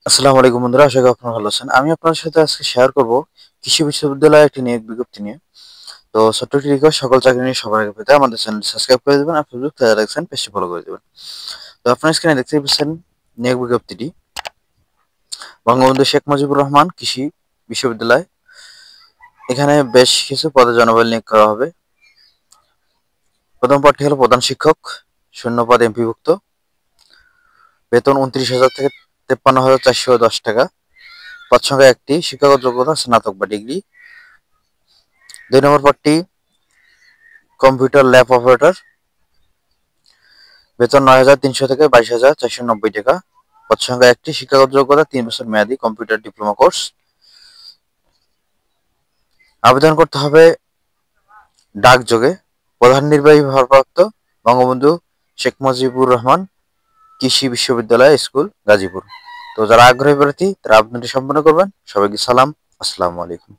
আসসালামু আলাইকুম বন্ধুরা, আশা করি আপনারা ভালো আছেন। আমি আপনার সাথে আজকে শেয়ার করব কৃষি বিশ্ববিদ্যালয়ে একটি নিয়োগ বিজ্ঞপ্তি নিয়ে। তো ছোট্ট একটি রিকোয়েস্ট, সকল চাকরি নিয়ে সবার আগে পেতে আমাদের চ্যানেলটি সাবস্ক্রাইব করে দেবেন আর ফেসবুক পেজে দেখছেন পেজটি ফলো করে দেবেন। তো আপনার স্ক্রিনে দেখতেই পাচ্ছেন নিয়োগ বিজ্ঞপ্তিটি বঙ্গবন্ধু শেখ মুজিবুর রহমান কৃষি বিশ্ববিদ্যালয়। এখানে বেশ কিছু পদে জনবল নিয়োগ করা হবে। প্রথম পদটি হলো প্রধান শিক্ষক, শূন্য পদ এমপিভুক্ত, বেতন 29,000 থেকে 53,410 টাকা, পদ সংখ্যা একটি, শিক্ষাগত যোগ্যতা স্নাতক বা ডিগ্রি। 2 নম্বর পদটি কম্পিউটার ল্যাব অপারেটর, বেতন 9,300 থেকে 22,490 টাকা, পদ সংখ্যা একটি, শিক্ষাগত যোগ্যতা 3 বছর মেয়াদী কম্পিউটার ডিপ্লোমা কোর্স। আবেদন করতে হবে ডাকযোগে। প্রধান নির্বাহী ভারপ্রাপ্ত বঙ্গবন্ধু শেখ মুজিবুর রহমান কৃষি বিশ্ববিদ্যালয় স্কুল, গাজীপুর। তো যারা আগ্রহী প্রার্থী তারা আবেদনটি সম্পন্ন করবেন। সবাইকে সালাম, আসসালামু আলাইকুম।